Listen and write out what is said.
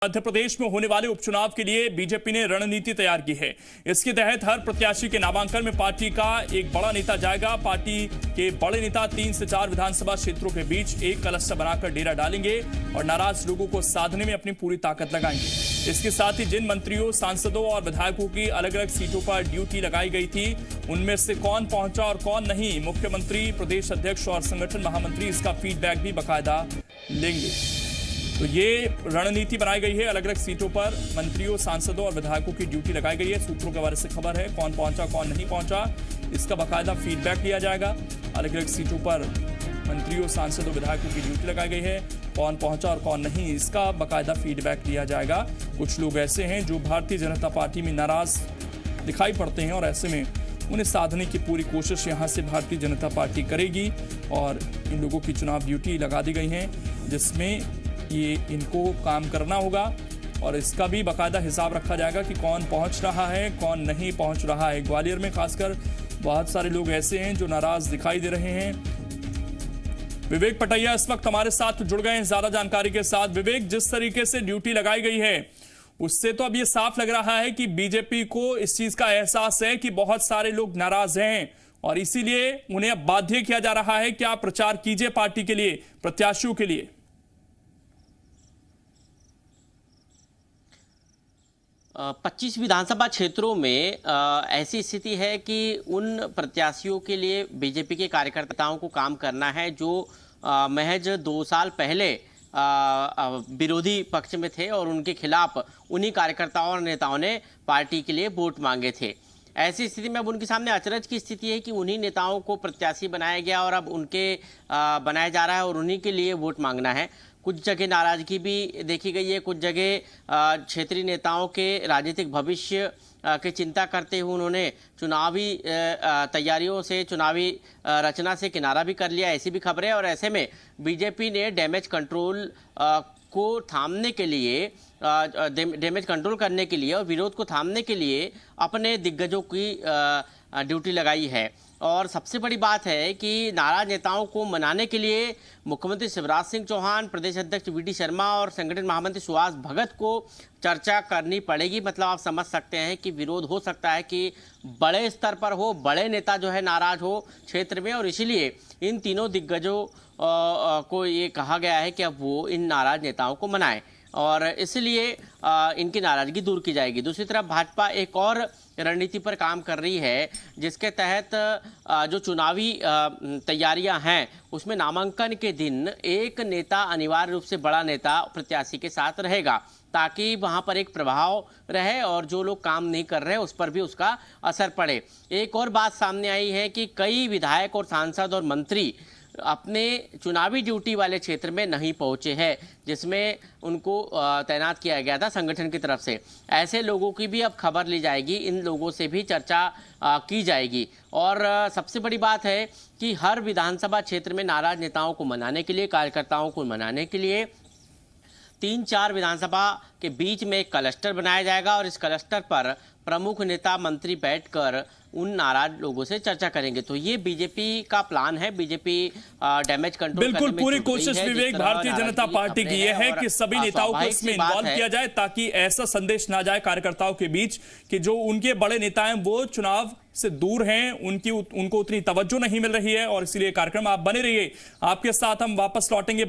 मध्य प्रदेश में होने वाले उपचुनाव के लिए बीजेपी ने रणनीति तैयार की है। इसके तहत हर प्रत्याशी के नामांकन में पार्टी का एक बड़ा नेता जाएगा। पार्टी के बड़े नेता 3 से 4 विधानसभा क्षेत्रों के बीच एक क्लस्टर बनाकर डेरा डालेंगे और नाराज लोगों को साधने में अपनी पूरी ताकत लगाएंगे। इसके साथ ही जिन मंत्रियों, सांसदों और विधायकों की अलग अलग सीटों पर ड्यूटी लगाई गई थी, उनमें से कौन पहुंचा और कौन नहीं, मुख्यमंत्री, प्रदेश अध्यक्ष और संगठन महामंत्री इसका फीडबैक भी बाकायदा लेंगे। तो ये रणनीति बनाई गई है। अलग अलग सीटों पर मंत्रियों, सांसदों और विधायकों की ड्यूटी लगाई गई है। सूत्रों के बारे से खबर है, कौन पहुंचा कौन नहीं पहुंचा, इसका बाकायदा फीडबैक लिया जाएगा। अलग अलग सीटों पर मंत्रियों, सांसदों, विधायकों की ड्यूटी लगाई गई है। कौन पहुंचा और कौन नहीं, इसका बाकायदा फीडबैक लिया जाएगा। कुछ लोग ऐसे हैं जो भारतीय जनता पार्टी में नाराज दिखाई पड़ते हैं और ऐसे में उन्हें साधने की पूरी कोशिश यहां से भारतीय जनता पार्टी करेगी और इन लोगों की चुनाव ड्यूटी लगा दी गई है, जिसमें ये इनको काम करना होगा और इसका भी बाकायदा हिसाब रखा जाएगा कि कौन पहुंच रहा है, कौन नहीं पहुंच रहा है। ग्वालियर में खासकर बहुत सारे लोग ऐसे हैं जो नाराज दिखाई दे रहे हैं। विवेक पटैया इस वक्त हमारे साथ जुड़ गए हैं ज्यादा जानकारी के साथ। विवेक, जिस तरीके से ड्यूटी लगाई गई है उससे तो अब ये साफ लग रहा है कि बीजेपी को इस चीज का एहसास है कि बहुत सारे लोग नाराज हैं और इसीलिए उन्हें अब बाध्य किया जा रहा है कि आप प्रचार कीजिए पार्टी के लिए, प्रत्याशियों के लिए। 25 विधानसभा क्षेत्रों में ऐसी स्थिति है कि उन प्रत्याशियों के लिए बीजेपी के कार्यकर्ताओं को काम करना है जो महज 2 साल पहले विरोधी पक्ष में थे और उनके खिलाफ उन्हीं कार्यकर्ताओं और नेताओं ने पार्टी के लिए वोट मांगे थे। ऐसी स्थिति में अब उनके सामने अचरज की स्थिति है कि उन्हीं नेताओं को प्रत्याशी बनाया गया और अब उनके बनाया जा रहा है और उन्हीं के लिए वोट मांगना है। कुछ जगह नाराजगी भी देखी गई है, कुछ जगह क्षेत्रीय नेताओं के राजनीतिक भविष्य की चिंता करते हुए उन्होंने चुनावी तैयारियों से, चुनावी रचना से किनारा भी कर लिया, ऐसी भी खबरें हैं। और ऐसे में बीजेपी ने डैमेज कंट्रोल को थामने के लिए, डैमेज कंट्रोल करने के लिए और विरोध को थामने के लिए अपने दिग्गजों की ड्यूटी लगाई है। और सबसे बड़ी बात है कि नाराज नेताओं को मनाने के लिए मुख्यमंत्री शिवराज सिंह चौहान, प्रदेश अध्यक्ष वी.डी. शर्मा और संगठन महामंत्री सुहास भगत को चर्चा करनी पड़ेगी। मतलब आप समझ सकते हैं कि विरोध हो सकता है कि बड़े स्तर पर हो, बड़े नेता जो है नाराज हो क्षेत्र में, और इसीलिए इन तीनों दिग्गजों को ये कहा गया है कि अब वो इन नाराज नेताओं को मनाएं और इसलिए इनकी नाराजगी दूर की जाएगी। दूसरी तरफ भाजपा एक और रणनीति पर काम कर रही है, जिसके तहत जो चुनावी तैयारियां हैं उसमें नामांकन के दिन एक नेता, अनिवार्य रूप से बड़ा नेता प्रत्याशी के साथ रहेगा ताकि वहां पर एक प्रभाव रहे और जो लोग काम नहीं कर रहे उस पर भी उसका असर पड़े। एक और बात सामने आई है कि कई विधायक और सांसद और मंत्री अपने चुनावी ड्यूटी वाले क्षेत्र में नहीं पहुंचे हैं, जिसमें उनको तैनात किया गया था संगठन की तरफ से। ऐसे लोगों की भी अब खबर ली जाएगी, इन लोगों से भी चर्चा की जाएगी। और सबसे बड़ी बात है कि हर विधानसभा क्षेत्र में नाराज नेताओं को मनाने के लिए, कार्यकर्ताओं को मनाने के लिए 3-4 विधानसभा के बीच में एक क्लस्टर बनाया जाएगा और इस क्लस्टर पर प्रमुख नेता, मंत्री बैठकर उन नाराज लोगों से चर्चा करेंगे। तो ये बीजेपी का प्लान है। बीजेपी डैमेज कंट्रोल बिल्कुल पूरी कोशिश विवेक भारतीय जनता पार्टी की यह है कि सभी नेताओं को इसमें इन्वॉल्व किया जाए ताकि ऐसा संदेश ना जाए कार्यकर्ताओं के बीच कि जो उनके बड़े नेता हैं वो चुनाव से दूर हैं, उनको उतनी तवज्जो नहीं मिल रही है। और इसीलिए कार्यक्रम आप बने रहिए, आपके साथ हम वापस लौटेंगे।